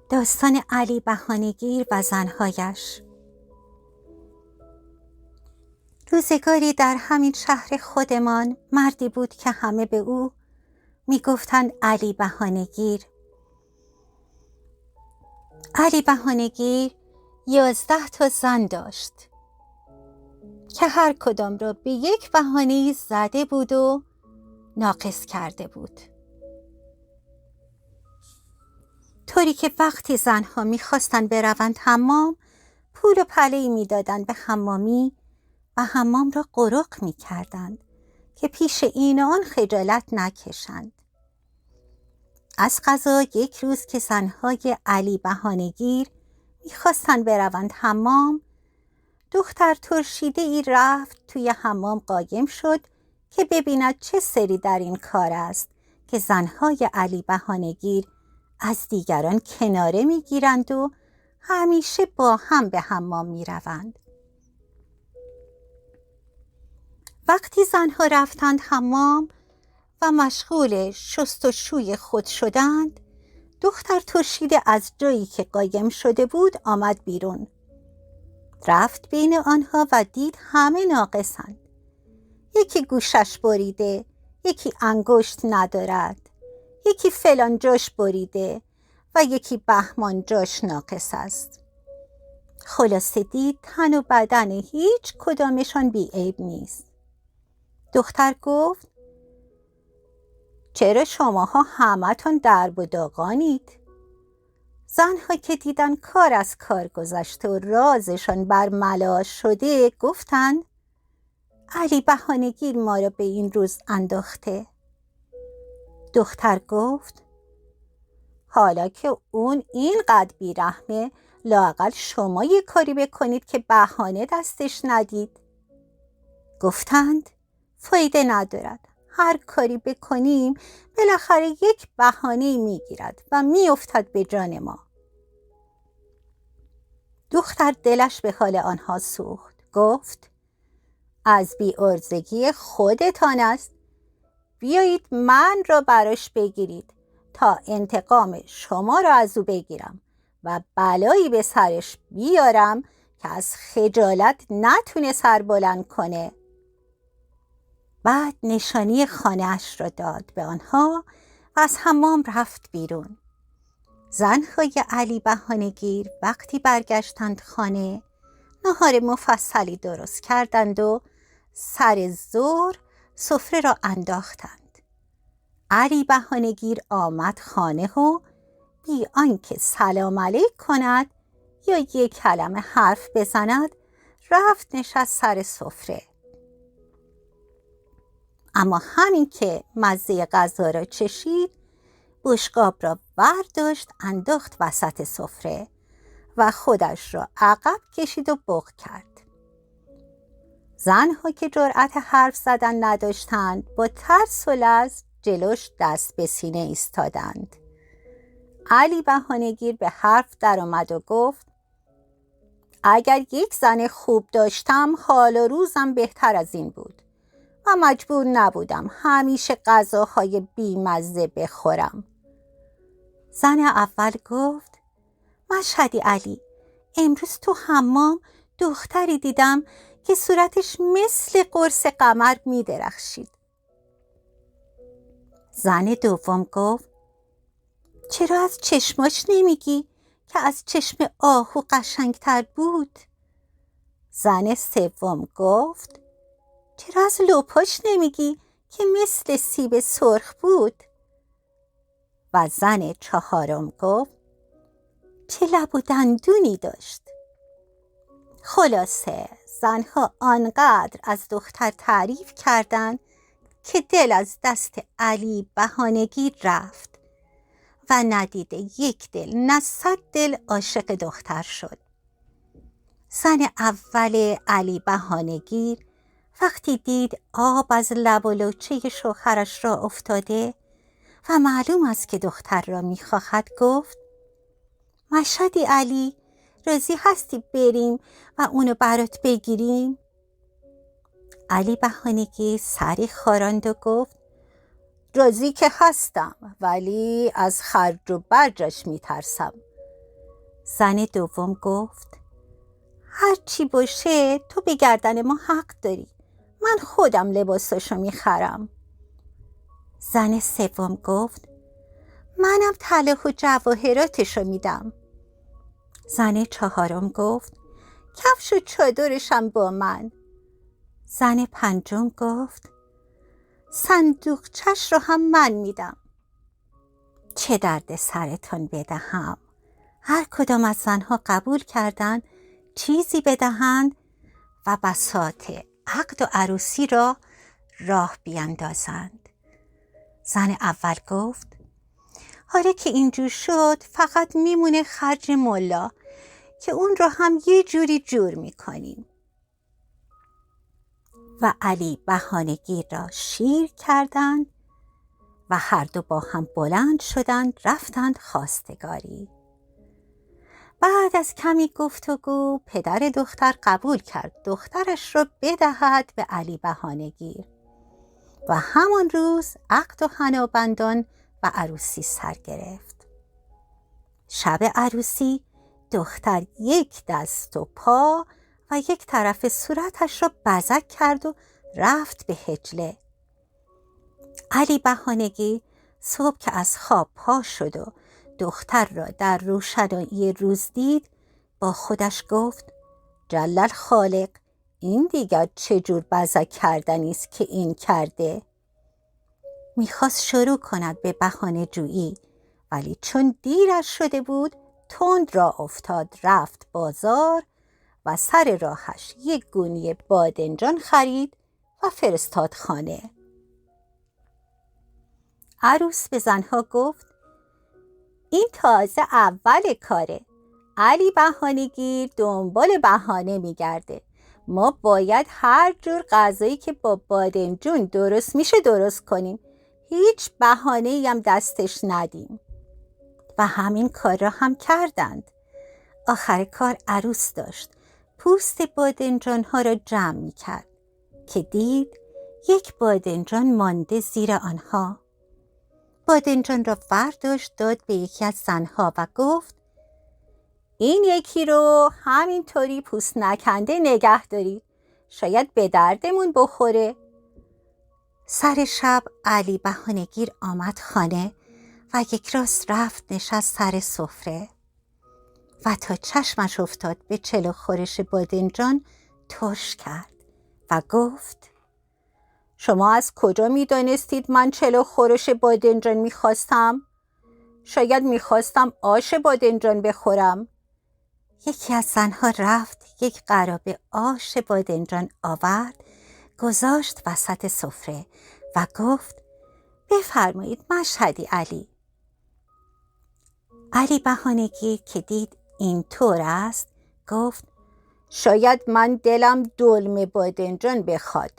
داستان علی بهانه‌گیر و زنهایش. روزگاری در همین شهر خودمان مردی بود که همه به او میگفتند علی بهانه‌گیر. علی بهانه‌گیر 11 تا زن داشت که هر کدام را به یک بهانه‌ای زده بود و ناقص کرده بود، طوری که وقتی زنها میخواستند بروند حمام، پول و پله‌ای میدادند به حمامی و حمام را قرق میکردند که پیش این و آن خجالت نکشند. از قضا یک روز که زنهای علی بهانه‌گیر میخواستند بروند حمام، دختر ترشیده ای رفت توی حمام قایم شد که ببیند چه سری در این کار است که زنهای علی بهانه‌گیر از دیگران کناره میگیرند و همیشه با هم به حمام میروند. وقتی زنها رفتند حمام و مشغول شست و شوی خود شدند، دختر ترشیده از جایی که قایم شده بود آمد بیرون. رفت بین آنها و دید همه ناقصند. یکی گوشش بریده، یکی انگشت ندارد، یکی فلان جاش بریده و یکی بهمان جاش ناقص است. خلاصه دید تن و بدن هیچ کدامشان بی عیب نیست. دختر گفت: چرا شماها همتون درب و داغانید؟ زنها که دیدن کار از کار گذشته و رازشان برملا شده گفتند: علی بهانه‌گیر ما را به این روز انداخته. دختر گفت: حالا که اون اینقدر بیرحمه، لااقل شما یه کاری بکنید که بهانه دستش ندید. گفتند: فایده ندارد، هر کاری بکنیم بالاخره یک بهانه میگیرد و میافتد به جان ما. دختر دلش به حال آنها سوخت. گفت: از بی‌عرضگی خودتان است، بیایید من را براش بگیرید تا انتقام شما را از او بگیرم و بلایی به سرش بیارم که از خجالت نتونه سر بلند کنه. بعد نشانی خانه‌اش را داد به آنها و از حمام رفت بیرون. زنهای علی بهانه‌گیر وقتی برگشتند خانه، نهار مفصلی درست کردند و سر ظهر سفره را انداختند. علی بهانه‌گیر آمد خانه و بی آنکه سلام علیک کند یا یک کلمه حرف بزند رفت نشست سر سفره. اما همین که مزه غذا را چشید، بشقاب را برداشت انداخت وسط سفره و خودش را عقب کشید و بغ کرد. زنها که جرأت حرف زدن نداشتند با ترس و لرز جلوش دست به سینه ایستادند. علی بهانه‌گیر به حرف در آمد و گفت: اگر یک زن خوب داشتم حال و روزم بهتر از این بود و مجبور نبودم همیشه غذاهای بیمزه بخورم. زن اول گفت: مشهدی علی، امروز تو حمام دختری دیدم که صورتش مثل قرص قمر می درخشید. زن دوم گفت: چرا از چشماش نمیگی که از چشم آهو قشنگتر بود؟ زن سوم گفت: چرا از لپاش نمیگی که مثل سیب سرخ بود؟ و زن چهارم گفت: چه لب و دندونی داشت. خلاصه زنها آنقدر از دختر تعریف کردند که دل از دست علی بهانه‌گیر رفت و ندیده یک دل نه 100 دل عاشق دختر شد. زن اول علی بهانه‌گیر وقتی دید آب از لب و لوچه شوهرش را افتاده و معلوم است که دختر را می‌خواهد، گفت: مشهدی علی، راضی هستی بریم و اونو برات بگیریم؟ علی بهانه‌گیر سری خاراند و گفت: راضی که هستم، ولی از خرج و برجش میترسم. زن دوم گفت هر چی باشه تو به گردن ما حق داری. من خودم لباساشو میخرم. زن سوم گفت منم طلا و جواهراتشو میدم. زن چهارم گفت کفش و چادرشم با من. زن پنجم گفت صندوقچش رو هم من میدم. چه درد سرتان بدهم. هر کدام از زنها قبول کردند چیزی بدهند و بساط عقد و عروسی را راه بیندازند. زن اول گفت حالا که اینجور شد فقط میمونه خرج ملا که اون رو هم یه جوری جور میکنیم. و علی بهانه‌گیر را شیر کردند و هر دو با هم بلند شدند رفتند خواستگاری. بعد از کمی گفتگو پدر دختر قبول کرد دخترش را بدهد به علی بهانه‌گیر و همان روز عقد و حنابندان و عروسی سر گرفت. شب عروسی دختر یک دست و پا و یک طرف صورتش را بزک کرد و رفت به حجله. علی بهانه‌گیر صبح که از خواب پا شد و دختر را در روشنایی روز دید با خودش گفت جل خالق این دیگر چجور بزک کردنی است که این کرده. میخواست شروع کند به بهانه جویی ولی چون دیرش شده بود تند راه افتاد رفت بازار و سر راهش یک گونی بادنجان خرید و فرستاد خانه. عروس به زنها گفت این تازه اول کاره. علی بهانه‌گیر دنبال بهانه میگرده. ما باید هر جور غذایی که با بادنجون درست میشه درست کنیم. هیچ بهانه‌ای هم دستش ندیم. و همین کار را هم کردند. آخر کار عروس داشت پوست بادنجان ها را جمع میکرد که دید یک بادنجان مانده زیر آنها. بادنجان را برداشت داد به یکی از زنها و گفت این یکی رو همینطوری پوست نکنده نگه دارید. شاید به دردمون بخوره. سر شب علی بهانه‌گیر آمد خانه و یک راست رفت نشست سر سفره و تا چشمش افتاد به چلو خورش بادنجان ترش کرد و گفت شما از کجا می دانستید من چلو خورش بادنجان می خواستم؟ شاید می خواستم آش بادنجان بخورم. یکی از زنها رفت یک قرابه آش بادنجان آورد گذاشت وسط سفره و گفت بفرمایید مشهدی علی. علی بهانه‌گیر که دید این طور است گفت شاید من دلم دلمه بادنجان بخواد.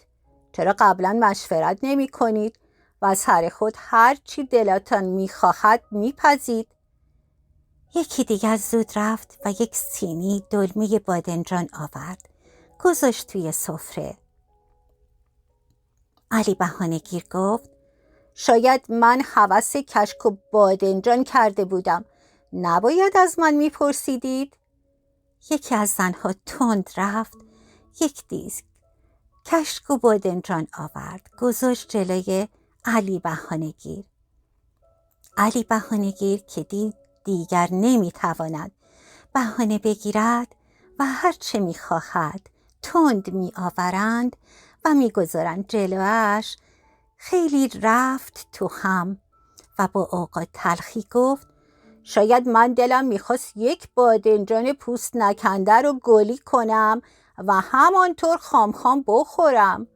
چرا قبلا مشورت نمی کنید و سر خود هر چی دلتان می خواهد می پزید؟ یکی دیگر زود رفت و یک سینی دلمه بادنجان آورد گذاشت توی سفره. علی بهانه‌گیر گفت شاید من هوس کشک و بادنجان کرده بودم. نباید از من میپرسیدید؟ یکی از زنها تند رفت یک دیس کشک و بادنجان آورد گذاشت جلوی علی بهانه‌گیر. علی بهانه‌گیر که دید دیگر نمیتواند بهانه بگیرد و هر چه میخواهد تند میآورند و میگذارند جلوش خیلی رفت تو هم و با اوقات تلخی گفت شاید من دلم میخواست یک بادنجان پوست نکنده رو گلی کنم و همانطور خام خام بخورم.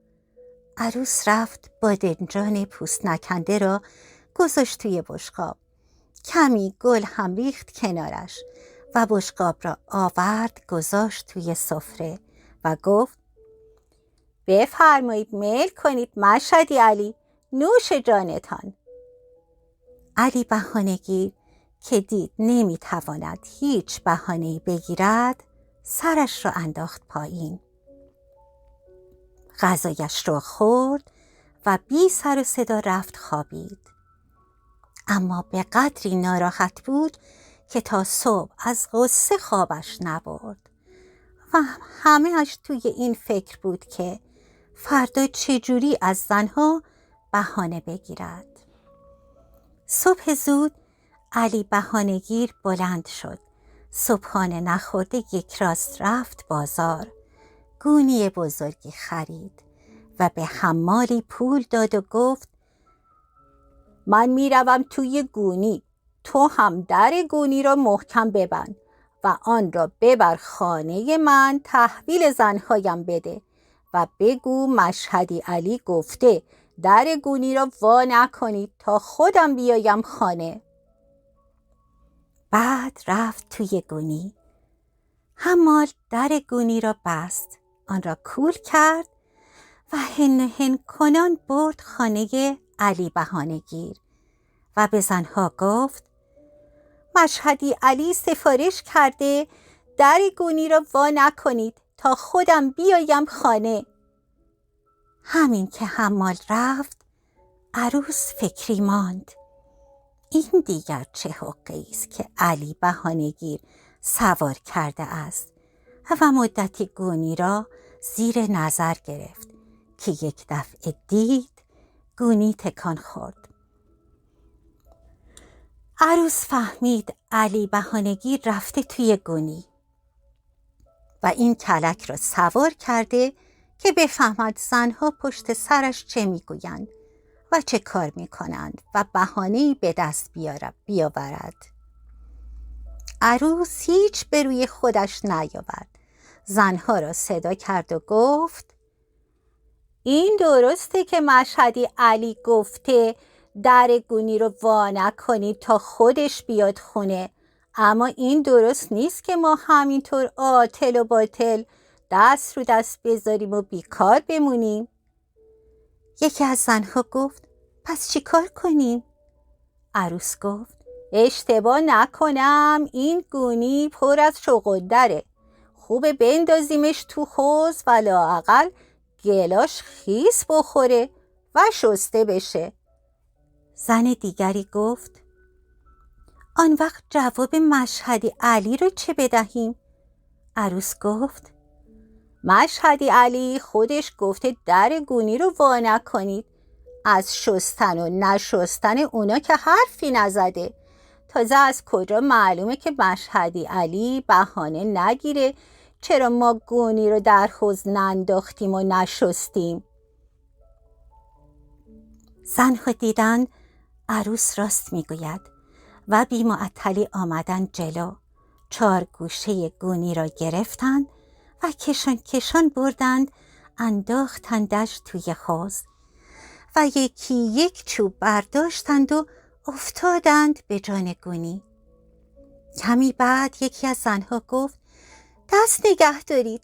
عروس رفت بادنجان پوست نکنده را گذاشت توی بشقاب. کمی گل هم ریخت کنارش و بشقاب را آورد گذاشت توی سفره و گفت بفرمایید میل کنید مشهدی علی، نوش جانتان. علی بهانه‌گیر که دید نمیتواند هیچ بهانه‌ای بگیرد سرش را انداخت پایین. غذایش را خورد و بی سر و صدا رفت خوابید. اما به قدری ناراحت بود که تا صبح از غصه خوابش نبرد و همه‌اش توی این فکر بود که فردا چجوری از زنها بهانه بگیرد. صبح زود علی بهانه‌گیر بلند شد. صبحانه نخورده یک راست رفت بازار. گونی بزرگی خرید و به حمالی پول داد و گفت من میروم توی گونی، تو هم در گونی را محکم ببند و آن را ببر خانه من تحویل زنهایم بده و بگو مشهدی علی گفته در گونی را وا نکنید تا خودم بیایم خانه. بعد رفت توی گونی. حمال در گونی را بست، آن را کول کرد و هن کنان برد خانه علی بهانه‌گیر و به زنها گفت مشهدی علی سفارش کرده در گونی را وا نکنید تا خودم بیایم خانه. همین که حمال رفت عروس فکری ماند. این دیگر چه حقی است که علی بهانه‌گیر سوار کرده است و مدتی گونی را زیر نظر گرفت که یک دفعه دید گونی تکان خورد. عروس فهمید علی بهانه‌گیر رفته توی گونی و این کلک را سوار کرده که بفهمد زنها پشت سرش چه میگویند و چه کار میکنند و بهانه‌ای به دست بیاورد. عروس هیچ به روی خودش نیاورد. زنها را صدا کرد و گفت این درسته که مشهدی علی گفته در گونی رو وا نکنید تا خودش بیاد خونه، اما این درست نیست که ما همینطور عاطل و باطل دست رو دست بذاریم و بیکار بمونیم. یکی از زنها گفت پس چی کار کنیم؟ عروس گفت اشتباه نکنم این گونی پر از چغندره، خوبه بندازیمش تو حوض و لااقل گلاش خیس بخوره و شسته بشه. زن دیگری گفت آن وقت جواب مشهدی علی رو چه بدهیم؟ عروس گفت مشهدی علی خودش گفته در گونی رو وا نکنید. از شستن و نشستن اونا که حرفی نزده. تازه از کجا معلومه که مشهدی علی بهانه نگیره چرا ما گونی رو در حوض ننداختیم و نشستیم؟ زنها دیدند عروس راست میگوید و بی معطلی آمدن جلو. 4 گوشه گونی را گرفتند و کشان بردند انداختندش توی حوض و یکی یک چوب برداشتند و افتادند به جان گونی. کمی بعد یکی از زنها گفت دست نگه دارید،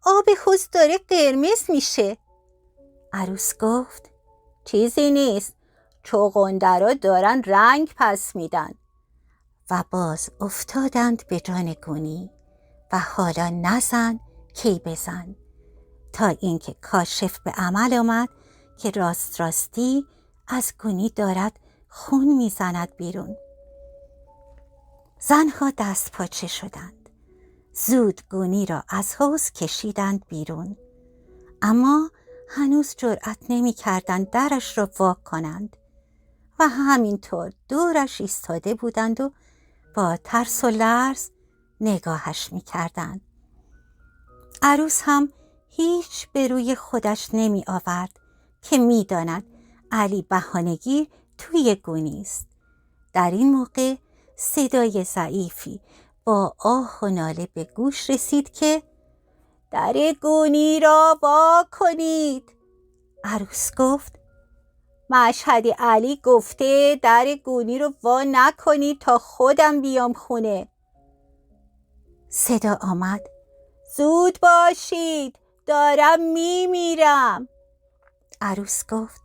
آب حوض داره قرمز میشه. عروس گفت چیزی نیست، چغندرها دارن رنگ پس میدن. و باز افتادند به جان گونی و حالا نزن کی بزن، تا اینکه کاشف به عمل آمد که راستی از گونی دارد خون میزند بیرون. زنها دست پاچه شدند. زود گونی را از حوض کشیدند بیرون، اما هنوز جرأت نمی کردند درش را وا کنند و همینطور دورش ایستاده بودند و با ترس و لرز نگاهش می کردند. عروس هم هیچ به روی خودش نمی آورد که می داند علی بهانه‌گیر توی گونی است. در این موقع صدای ضعیفی با آه و ناله به گوش رسید که در گونی را وا کنید. عروس گفت مشهدی علی گفته در گونی رو وا نکنید تا خودم بیام خونه. صدا آمد زود باشید، دارم میمیرم. عروس گفت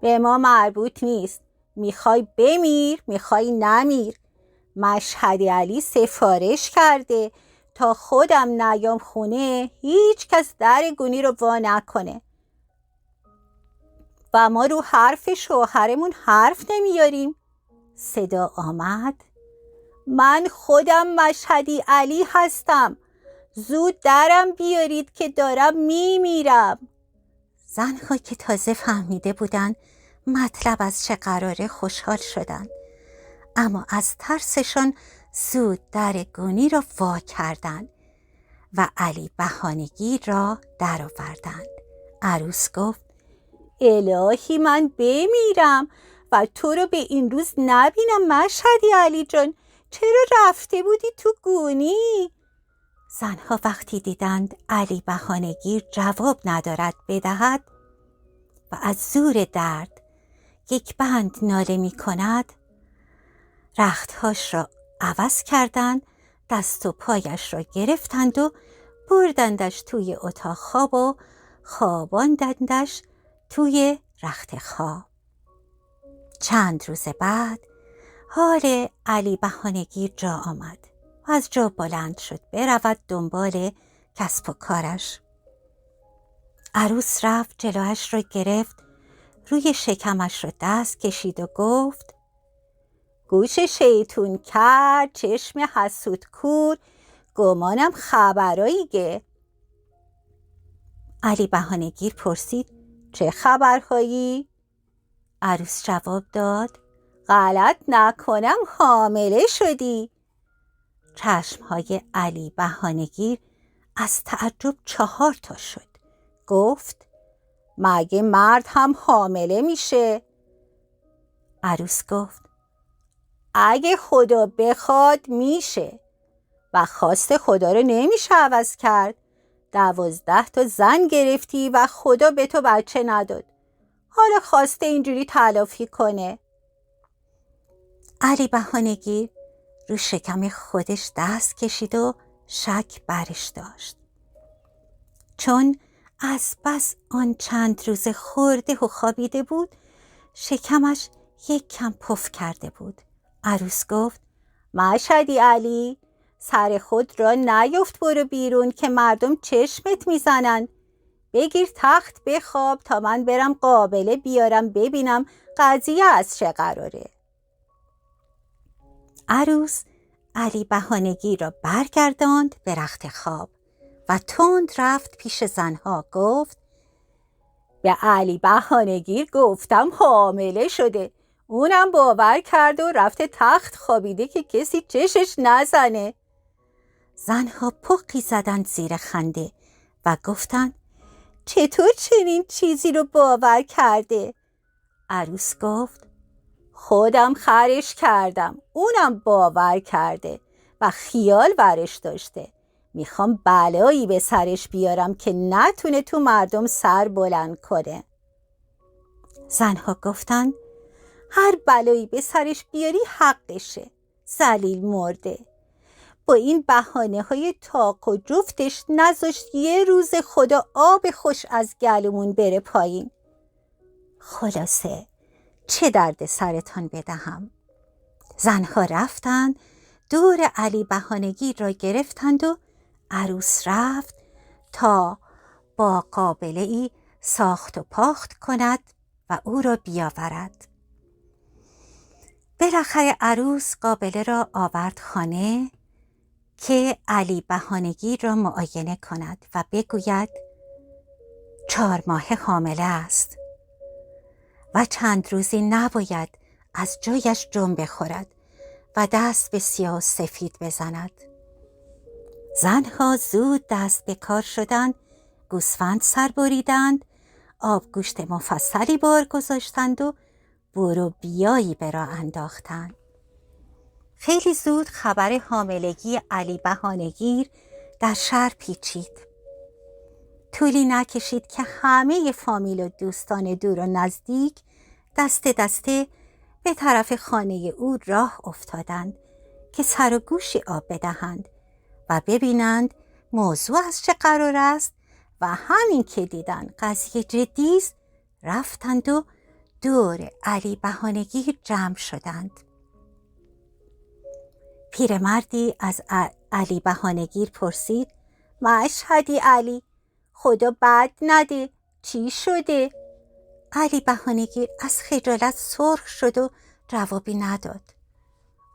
به ما مربوط نیست، میخوای بمیر میخوای نمیر. مشهدی علی سفارش کرده تا خودم نیام خونه هیچ کس در گونی رو وا نکنه و ما رو حرف شوهرمون حرف نمیاریم. صدا آمد من خودم مشهدی علی هستم. زود درم بیارید که دارم میمیرم. زنها که تازه فهمیده بودن مطلب از چه قراره خوشحال شدن، اما از ترسشون زود در گونی را وا کردند و علی بهانه‌گیر را درآوردند. عروس گفت الهی من بمیرم و تو رو به این روز نبینم مشهدی علی جان. چرا رفته بودی تو گونی؟ زنها وقتی دیدند علی بهانه‌گیر جواب ندارد بدهد و از زور درد یک بند ناله می کند، رختهاش را عوض کردند، دست و پایش را گرفتند و بردندش توی اتاق خواب و خواباندندش توی رخت خواب. چند روز بعد حال علی بهانه‌گیر جا آمد و از جا بلند شد برود دنبال کسب و کارش. عروس رفت جلوش را گرفت، روی شکمش را دست کشید و گفت گوش شیطون کرد، چشم حسود کور، گمانم خبراییه. علی بهانه‌گیر پرسید چه خبرهایی؟ عروس جواب داد غلط نکنم حامله شدی. چشمهای علی بهانه‌گیر از تعجب 4 تا شد. گفت مگه مرد هم حامله میشه؟ عروس گفت اگه خدا بخواد میشه و خواست خدا رو نمیشه عوض کرد. 12 تا زن گرفتی و خدا به تو بچه نداد، حالا خواسته اینجوری تلافی کنه. علی بهانه‌گیر رو شکم خودش دست کشید و شک برش داشت، چون از بس آن چند روز خورده و خوابیده بود شکمش یک کم پف کرده بود. عروس گفت مشهدی علی، سر خود را نیفت، برو بیرون که مردم چشمت میزنن. بگیر تخت بخواب تا من برم قابله بیارم ببینم قضیه از چه قراره. عروس علی بهانه‌گیر را برگرداند به رخت خواب و تند رفت پیش زنها. گفت به علی بهانه‌گیر گفتم حامله شده، اونم باور کرد و رفته تخت خوابیده که کسی چشش نزنه. زنها پقی زدند زیر خنده و گفتند چطور چنین چیزی رو باور کرده؟ عروس گفت خودم خرش کردم، اونم باور کرده و خیال برش داشته. میخوام بلایی به سرش بیارم که نتونه تو مردم سر بلند کنه. زنها گفتند هر بلایی به سرش بیاری حقشه، ذلیل مرده. با این بهانه‌های تاق و جفتش نذاشت یه روز خدا آب خوش از گلومون بره پایین. خلاصه چه درد سرتان بدهم. زنها رفتند دور علی بهانه‌گیر را گرفتند و عروس رفت تا با قابله‌ای ساخت و پاخت کند و او را بیاورد. بالاخره عروس قابله را آورد خانه که علی بهانه‌گیر را معاینه کند و بگوید 4 ماه حامله است و چند روزی نباید از جایش جنب بخورد و دست به سیاه و سفید بزند. زنها زود دست به کار شدند، گوسفند سر بریدند، آبگوشت مفصلی بار گذاشتند و برو بیایی به راه انداختند. خیلی زود خبر حاملگی علی بهانه‌گیر در شهر پیچید. طولی نکشید که همه فامیل و دوستان دور و نزدیک دسته دسته به طرف خانه او راه افتادند که سر و گوشی آب بدهند و ببینند موضوع از چه قرار است و همین که دیدند قضیه جدی است رفتند و دور علی بهانه‌گیر جمع شدند. پیرمردی از علی بهانه‌گیر پرسید مشهدی علی، خدا بد نده، چی شده؟ علی بهانه‌گیر از خجالت سرخ شد و جوابی نداد.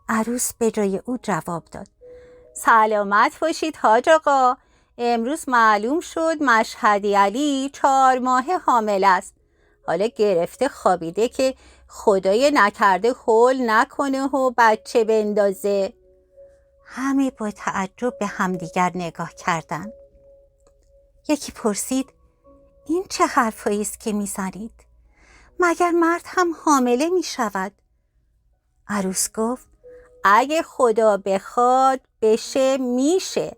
عروس به جای او جواب داد: سلامت باشید حاج آقا، امروز معلوم شد مشهدی علی 4 ماهه حامل است. حالا گرفته خوابیده که خدای نکرده هول نکنه و بچه بندازه. همه با تعجب به همدیگر نگاه کردند. یکی پرسید: این چه حرفایی است که میزنید؟ مگر مرد هم حامله می شود؟ عروس گفت: اگه خدا بخواد بشه میشه.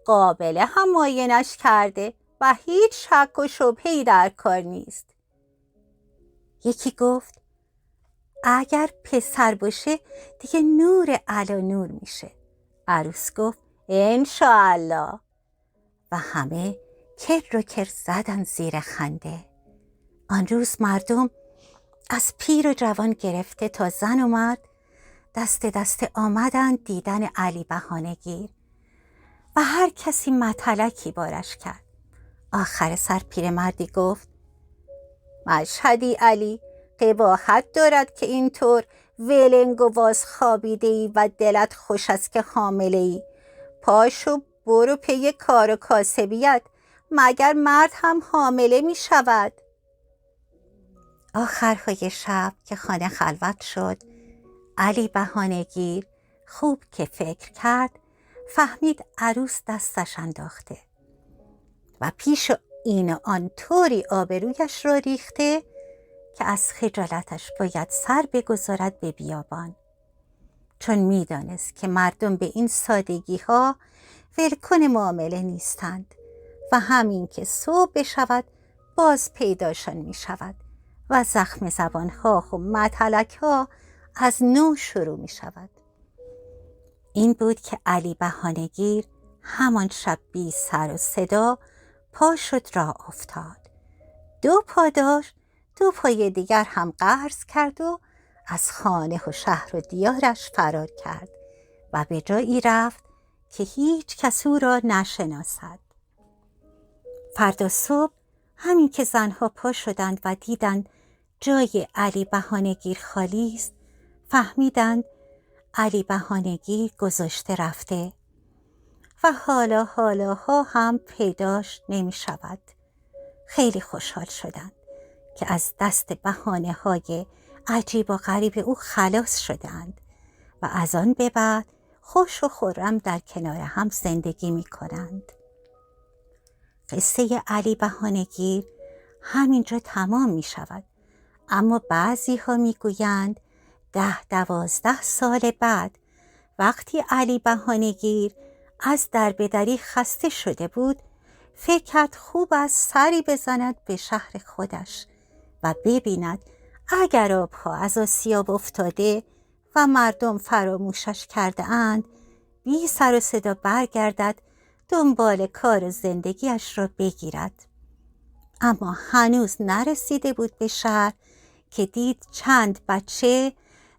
قابله هم معاینش کرده و هیچ شک و شبهه‌ای در کار نیست. یکی گفت: اگر پسر باشه دیگه نور علی نور میشه. عروس گفت: انشاءالله. و همه کر و کر زدن زیر خنده. آن روز مردم از پیر و جوان گرفته تا زن و مرد دست دست آمدند دیدن علی بهانه‌گیر و هر کسی متلکی بارش کرد. آخر سر پیرمردی گفت: مشهدی علی قباحت دارد که اینطور ولنگ و واز خوابیده ای و دلت خوش است که حامله ای. پاشو برو پی کار و کاسبیت، مگر مرد هم حامله می شود؟ آخرهای شب که خانه خلوت شد، علی بهانه‌گیر خوب که فکر کرد فهمید عروس دستش انداخته و پیش این و آن طوری آبرویش را ریخته که از خجالتش باید سر بگذارد به بیابان، چون میدانست که مردم به این سادگی ها ولکن معامله نیستند و همین که صبح بشود باز پیداشان می شود و زخم زبان ها و متلک ها از نو شروع می شود. این بود که علی بهانه‌گیر همان شب بی سر و صدا پا شد راه افتاد. 2 پا داشت، 2 پای دیگر هم قرض کرد و از خانه و شهر و دیارش فرار کرد و به جایی رفت که هیچ کس او را نشناسد. فردا صبح همین که زنها پا شدند و دیدند جای علی بهانه‌گیر خالی است، فهمیدند علی بهانه‌گیر گذاشته رفته و حالاها هم پیداش نمی شود. خیلی خوشحال شدند که از دست بهانه‌های عجیب و غریب او خلاص شدند و از آن به بعد خوش و خرم در کنار هم زندگی می کنند. قصه علی بهانه‌گیر همینجا تمام می شود، اما بعضی ها می گویند 10-12 سال بعد وقتی علی بهانه‌گیر از دربدری خسته شده بود، فکر کرد خوب است سری بزند به شهر خودش و ببیند اگر آبها از آسیاب افتاده و مردم فراموشش کرده اند، بی سر و صدا برگردد دنبال کار و زندگیش را بگیرد. اما هنوز نرسیده بود به شهر که دید چند بچه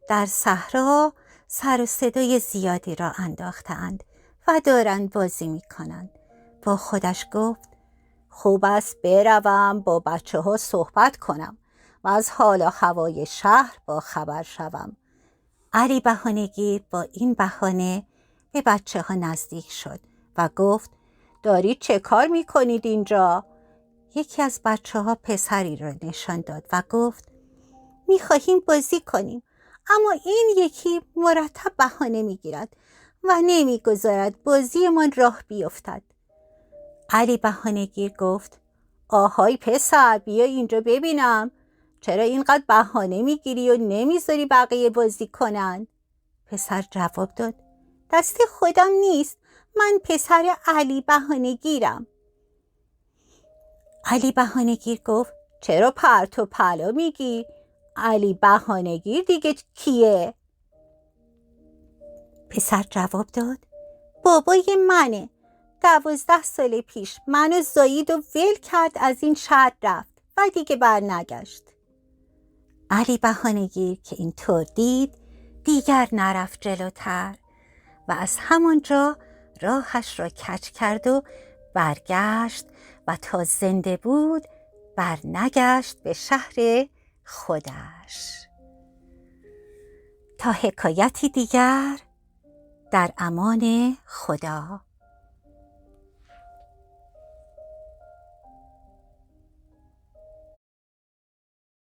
در صحرا سر و صدای زیادی را انداختند و دارند بازی می کنند. با خودش گفت: خوب است بروم با بچه ها صحبت کنم و از حال و هوای شهر با خبر شوم. علی بهانه‌گیر با این بهانه به بچه ها نزدیک شد و گفت: دارید چه کار می کنید اینجا؟ یکی از بچه ها پسری را نشان داد و گفت: می خواهیم بازی کنیم، اما این یکی مرتب بهانه می گیرد و نمی گذارد بازیمان راه بیفتد. علی بهانه‌گیر گفت: آهای پسر، بیا اینجا ببینم، چرا اینقدر بهانه میگیری و نمیذاری بقیه بازی کنن؟ پسر جواب داد: دست خودم نیست، من پسر علی بهانه‌گیرم. علی بهانه‌گیر گفت: چرا پرت و پلا میگی؟ علی بهانه‌گیر دیگه کیه؟ پسر جواب داد: بابای منه. 12 سال پیش منو زایید و ول کرد، از این شهر رفت و دیگه بر نگشت. علی بهانه‌گیر که اینطور دید دیگر نرفت جلوتر و از همانجا راهش را کج کرد و برگشت و تا زنده بود برنگشت به شهر خودش. تا حکایتی دیگر، در امان خدا.